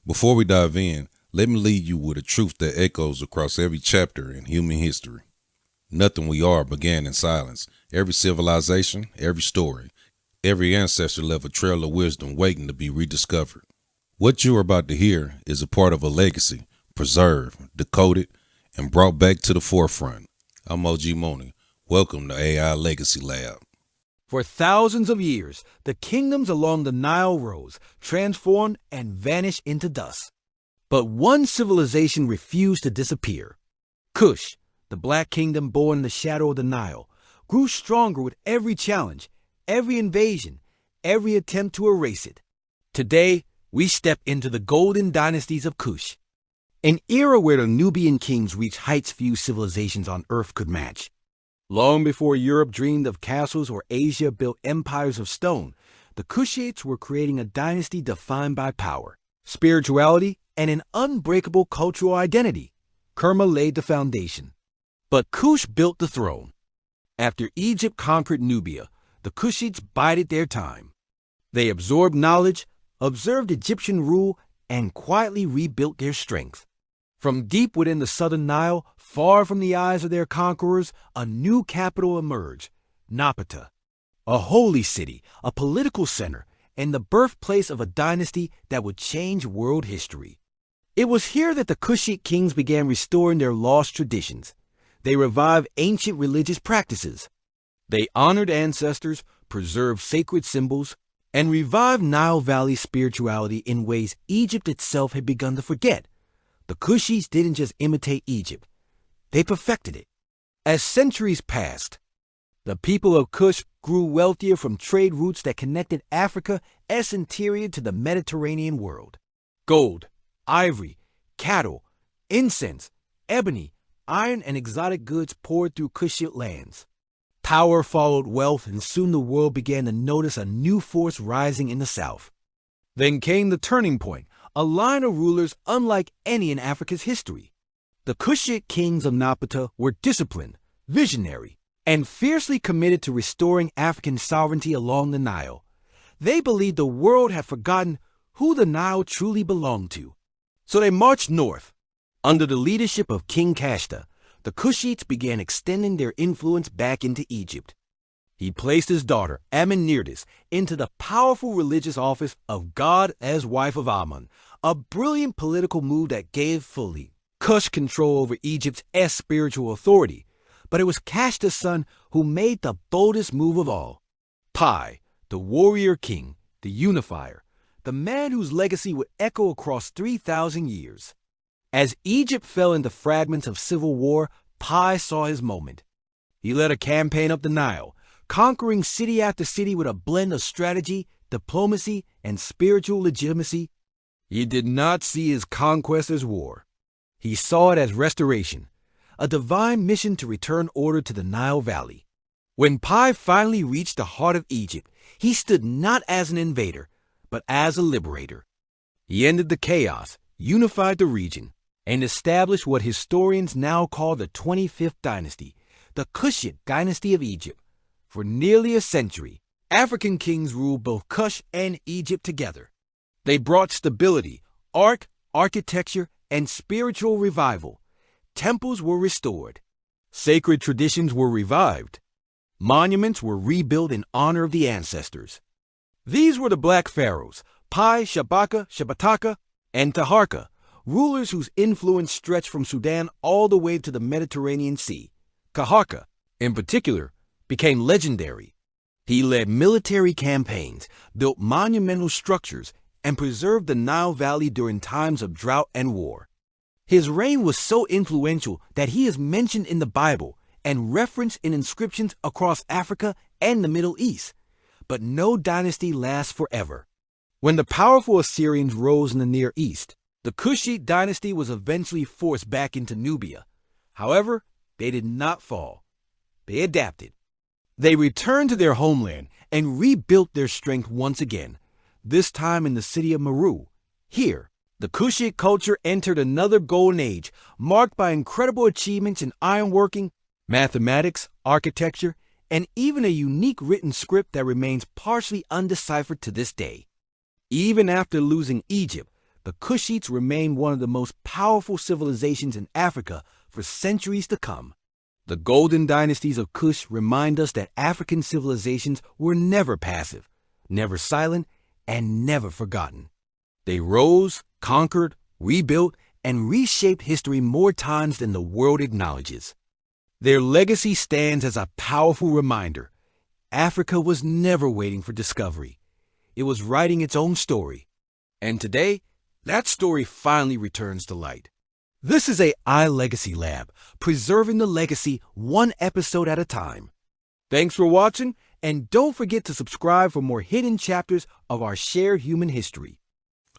Before we dive in, let me leave you with a truth that echoes across every chapter in human history. Nothing we are began in silence. Every civilization, every story, every ancestor left a trail of wisdom waiting to be rediscovered. What you are about to hear is a part of a legacy, preserved, decoded, and brought back to the forefront. I'm OG Mooney. Welcome to AI Legacy Lab. For thousands of years, the kingdoms along the Nile rose, transformed, and vanished into dust. But one civilization refused to disappear. Kush, the Black Kingdom born in the shadow of the Nile, grew stronger with every challenge, every invasion, every attempt to erase it. Today, we step into the golden dynasties of Kush, an era where the Nubian kings reached heights few civilizations on Earth could match. Long before Europe dreamed of castles or Asia built empires of stone, the Kushites were creating a dynasty defined by power, spirituality, and an unbreakable cultural identity. Kerma laid the foundation, but Kush built the throne. After Egypt conquered Nubia, the Kushites bided their time. They absorbed knowledge, observed Egyptian rule, and quietly rebuilt their strength. From deep within the southern Nile, far from the eyes of their conquerors, a new capital emerged, Napata, a holy city, a political center, and the birthplace of a dynasty that would change world history. It was here that the Kushite kings began restoring their lost traditions. They revived ancient religious practices. They honored ancestors, preserved sacred symbols, and revived Nile Valley spirituality in ways Egypt itself had begun to forget. The Kushites didn't just imitate Egypt, they perfected it. As centuries passed, the people of Kush grew wealthier from trade routes that connected Africa's interior to the Mediterranean world. Gold, ivory, cattle, incense, ebony, iron, and exotic goods poured through Kushite lands. Power followed wealth, and soon the world began to notice a new force rising in the south. Then came the turning point, a line of rulers unlike any in Africa's history. The Kushite kings of Napata were disciplined, visionary, and fiercely committed to restoring African sovereignty along the Nile. They believed the world had forgotten who the Nile truly belonged to. So they marched north. Under the leadership of King Kashta, the Kushites began extending their influence back into Egypt. He placed his daughter, Amenirtis, into the powerful religious office of God as wife of Amun, a brilliant political move that gave fully Kush control over Egypt's spiritual authority. But it was Kashta's son who made the boldest move of all. Piye, the warrior king, the unifier, the man whose legacy would echo across 3,000 years. As Egypt fell into fragments of civil war, Piye saw his moment. He led a campaign up the Nile, conquering city after city with a blend of strategy, diplomacy, and spiritual legitimacy. He did not see his conquest as war. He saw it as restoration, a divine mission to return order to the Nile Valley. When Piye finally reached the heart of Egypt, he stood not as an invader, but as a liberator. He ended the chaos, unified the region, and established what historians now call the 25th dynasty, the Kushite dynasty of Egypt. For nearly a century, African kings ruled both Kush and Egypt together. They brought stability, architecture, and spiritual revival. Temples were restored. Sacred traditions were revived. Monuments were rebuilt in honor of the ancestors. These were the Black Pharaohs, Piye, Shabataka, and Taharqa, rulers whose influence stretched from Sudan all the way to the Mediterranean Sea. Taharqa, in particular, became legendary. He led military campaigns, built monumental structures, and preserved the Nile Valley during times of drought and war. His reign was so influential that he is mentioned in the Bible and referenced in inscriptions across Africa and the Middle East. But no dynasty lasts forever. When the powerful Assyrians rose in the Near East, the Kushite dynasty was eventually forced back into Nubia. However, they did not fall. They adapted. They returned to their homeland and rebuilt their strength once again, this time in the city of Meru. Here, the Kushite culture entered another golden age, marked by incredible achievements in ironworking, mathematics, architecture, and even a unique written script that remains partially undeciphered to this day. Even after losing Egypt, the Kushites remained one of the most powerful civilizations in Africa for centuries to come. The golden dynasties of Kush remind us that African civilizations were never passive, never silent, and never forgotten. They rose, conquered, rebuilt, and reshaped history more times than the world acknowledges. Their legacy stands as a powerful reminder. Africa was never waiting for discovery. It was writing its own story. And today, that story finally returns to light. This is a iLegacy Lab, preserving the legacy one episode at a time. Thanks for watching, and don't forget to subscribe for more hidden chapters of our shared human history.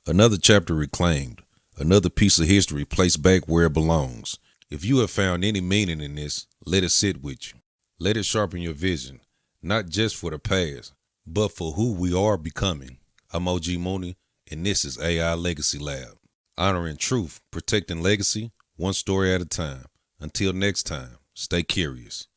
Another chapter reclaimed, another piece of history placed back where it belongs. If you have found any meaning in this, let it sit with you. Let it sharpen your vision, not just for the past, but for who we are becoming. I'm OG Mooney, and this is AI Legacy Lab. Honoring truth, protecting legacy, one story at a time. Until next time, stay curious.